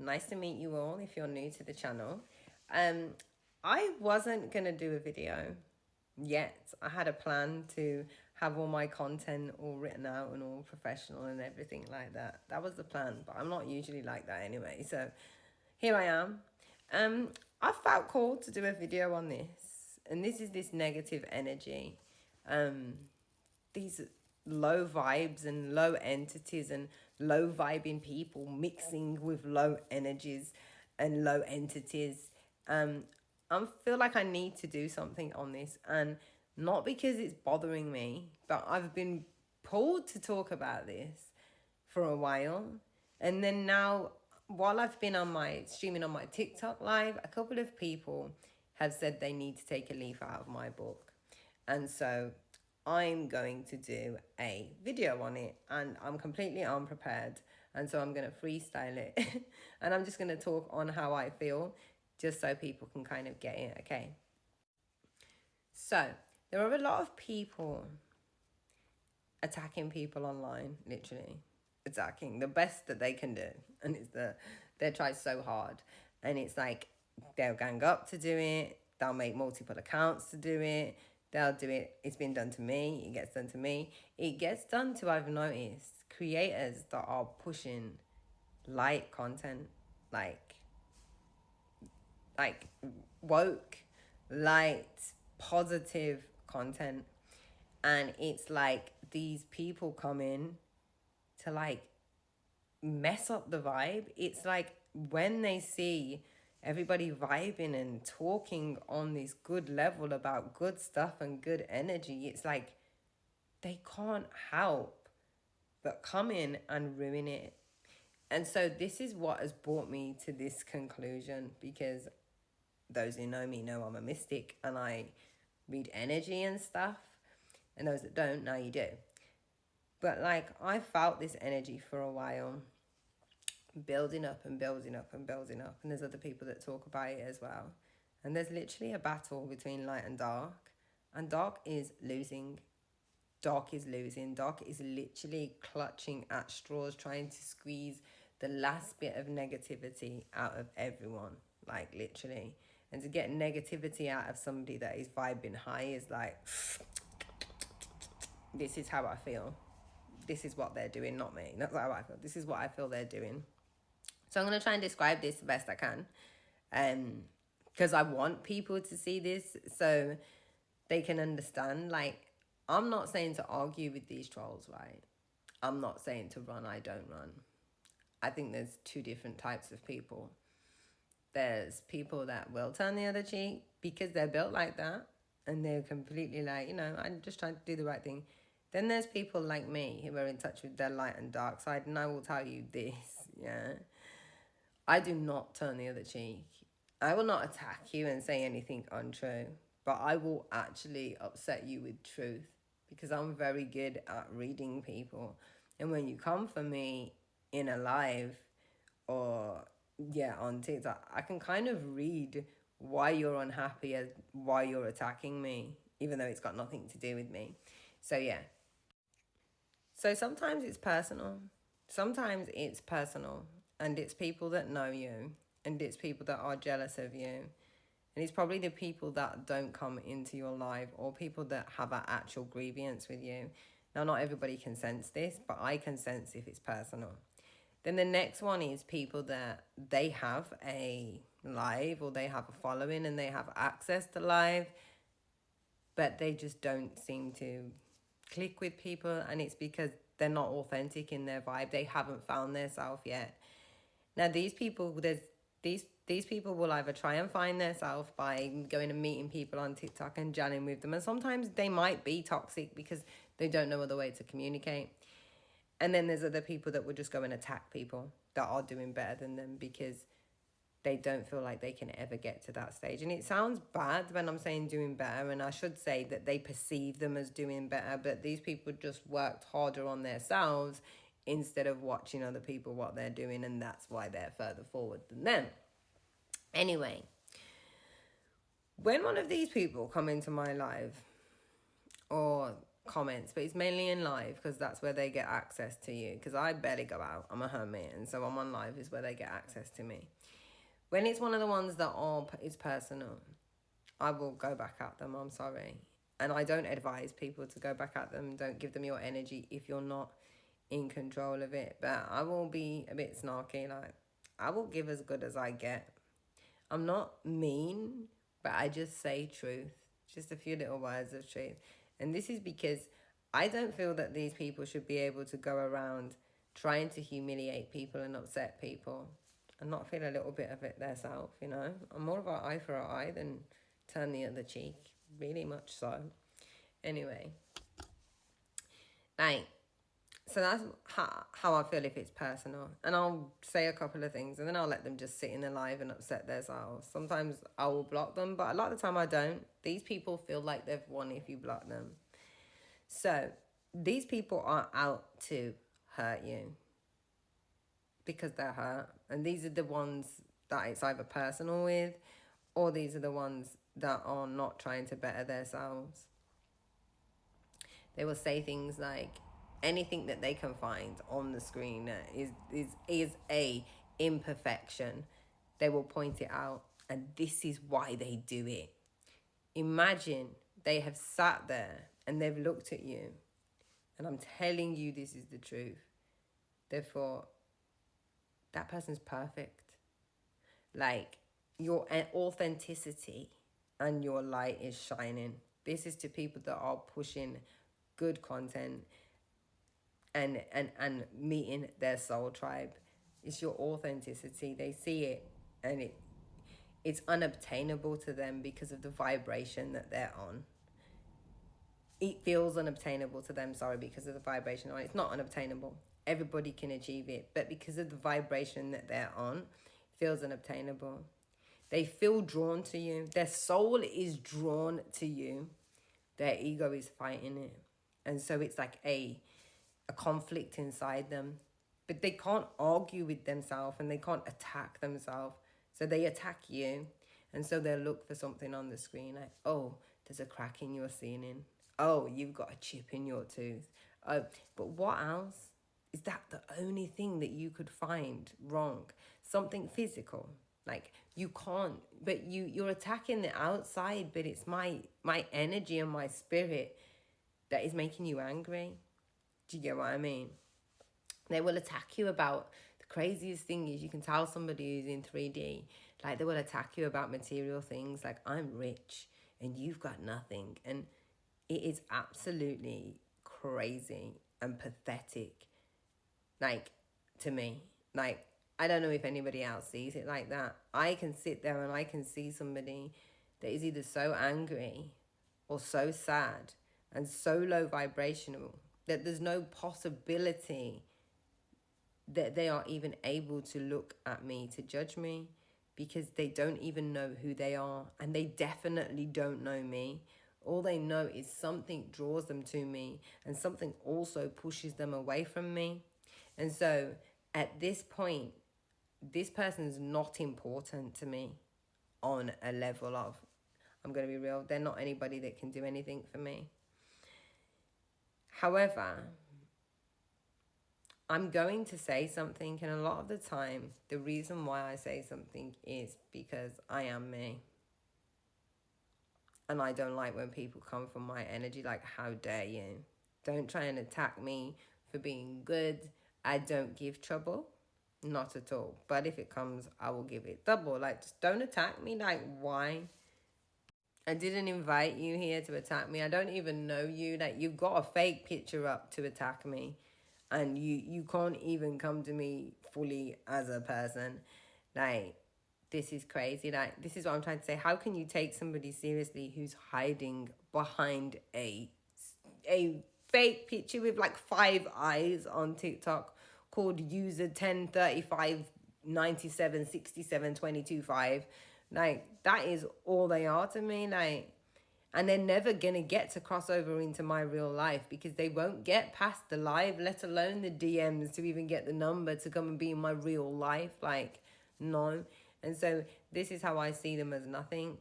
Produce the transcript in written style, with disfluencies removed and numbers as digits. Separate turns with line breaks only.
Nice to meet you all if you're new to the channel. I wasn't going to do a video yet. I had a plan to have all my content all written out and all professional and everything like that. That was the plan, but I'm not usually like that anyway. So here I am. I felt called to do a video on this, and this is this negative energy. These low vibes and low entities and low vibing people mixing with low energies and low entities. I feel like I need to do something on this, and not because it's bothering me, but I've been pulled to talk about this for a while. And then now, while I've been on my streaming on my TikTok live, a couple of people have said they need to take a leaf out of my book. And so I'm going to do a video on it, and I'm completely unprepared. And so I'm going to freestyle it and I'm just going to talk on how I feel just so people can kind of get it. Okay. So there are a lot of people attacking people online, literally attacking the best that they can do. And they try so hard. And it's like they'll gang up to do it. They'll make multiple accounts to do it. They'll do it. It's been done to me. It gets done to me. It gets done to, I've noticed, creators that are pushing light content, like woke, light, positive content. And it's like these people come in to like mess up the vibe. It's like when they see everybody vibing and talking on this good level about good stuff and good energy, it's like they can't help but come in and ruin it. And so this is what has brought me to this conclusion, because those who know me know I'm a mystic and I read energy and stuff. And those that don't, now you do. But like, I felt this energy for a while, building up and building up and building up. And there's other people that talk about it as well. And there's literally a battle between light and dark. And dark is losing. Dark is losing. Dark is literally clutching at straws, trying to squeeze the last bit of negativity out of everyone. Like, literally. And to get negativity out of somebody that is vibing high is like, this is how I feel. This is what they're doing, not me. That's how I feel. This is what I feel they're doing. So I'm going to try and describe this the best I can. Because I want people to see this so they can understand. Like, I'm not saying to argue with these trolls, right? I'm not saying to run, I don't run. I think there's two different types of people. There's people that will turn the other cheek because they're built like that. And they're completely like, I'm just trying to do the right thing. Then there's people like me who are in touch with their light and dark side. And I will tell you this, yeah. I do not turn the other cheek. I will not attack you and say anything untrue. But I will actually upset you with truth, because I'm very good at reading people. And when you come for me in a live or on TikTok, I can kind of read why you're unhappy and why you're attacking me, even though it's got nothing to do with me. So yeah. So sometimes it's personal. Sometimes it's personal, and it's people that know you, and it's people that are jealous of you. And it's probably the people that don't come into your life, or people that have an actual grievance with you. Now, not everybody can sense this, but I can sense if it's personal. Then the next one is people that they have a live, or they have a following and they have access to live, but they just don't seem to click with people. And it's because they're not authentic in their vibe. They haven't found their self yet. Now, these people, these people will either try and find their self by going and meeting people on TikTok and gelling with them. And sometimes they might be toxic because they don't know other way to communicate. And then there's other people that will just go and attack people that are doing better than them because they don't feel like they can ever get to that stage. And it sounds bad when I'm saying doing better, and I should say that they perceive them as doing better, but these people just worked harder on themselves instead of watching other people what they're doing, and that's why they're further forward than them. Anyway, when one of these people come into my live, or comments, but it's mainly in live because that's where they get access to you, because I barely go out. I'm a hermit, and so I'm on live is where they get access to me. When it's one of the ones that is personal, I will go back at them. I'm sorry. And I don't advise people to go back at them. Don't give them your energy if you're not in control of it. But I will be a bit snarky. Like, I will give as good as I get. I'm not mean, but I just say truth. Just a few little words of truth. And this is because I don't feel that these people should be able to go around trying to humiliate people and upset people and not feel a little bit of it themselves, you know. I'm more of an eye for an eye than turn the other cheek. Really much so. Anyway. Like, so that's how I feel if it's personal. And I'll say a couple of things and then I'll let them just sit in the live and upset themselves. Sometimes I will block them, but a lot of the time I don't. These people feel like they've won if you block them. So these people are out to hurt you because they're hurt. And these are the ones that it's either personal with, or these are the ones that are not trying to better themselves. They will say things like, anything that they can find on the screen is a imperfection, they will point it out, and this is why they do it. Imagine they have sat there and they've looked at you, and I'm telling you this is the truth. Therefore, that person's perfect. Like, your authenticity and your light is shining. This is to people that are pushing good content and meeting their soul tribe. It's your authenticity. They see it, and it's unobtainable to them because of the vibration that they're on. It feels unobtainable to them, because of the vibration on it. It's not unobtainable. Everybody can achieve it, but because of the vibration that they're on, it feels unobtainable. They feel drawn to you. Their soul is drawn to you. Their ego is fighting it. And so it's like a conflict inside them. But they can't argue with themselves and they can't attack themselves. So they attack you. And so they'll look for something on the screen like, oh, there's a crack in your ceiling. Oh, you've got a chip in your tooth. Oh, but what else? Is that the only thing that you could find wrong? Something physical. Like, you can't, but you're attacking the outside, but it's my energy and my spirit that is making you angry. Do you get what I mean? They will attack you about, the craziest thing is you can tell somebody who's in 3D, like they will attack you about material things, like I'm rich and you've got nothing. And it is absolutely crazy and pathetic, like, to me. Like, I don't know if anybody else sees it like that. I can sit there and I can see somebody that is either so angry or so sad and so low vibrational that there's no possibility that they are even able to look at me to judge me, because they don't even know who they are, and they definitely don't know me. All they know is something draws them to me and something also pushes them away from me. And so at this point, this person's not important to me on a level of, I'm going to be real, they're not anybody that can do anything for me. However, I'm going to say something, and a lot of the time, the reason why I say something is because I am me. And I don't like when people come from my energy like, how dare you? Don't try and attack me for being good. I don't give trouble. Not at all. But if it comes, I will give it double. Like, just don't attack me. Like, why? I didn't invite you here to attack me. I don't even know you. Like, you've got a fake picture up to attack me. And you can't even come to me fully as a person. Like, this is crazy. Like, this is what I'm trying to say. How can you take somebody seriously who's hiding behind a fake picture with like 5 eyes on TikTok called user 103597672225? Like, that is all they are to me. Like, and they're never gonna get to cross over into my real life because they won't get past the live, let alone the DMs, to even get the number to come and be in my real life. Like, no. And so this is how I see them, as nothing.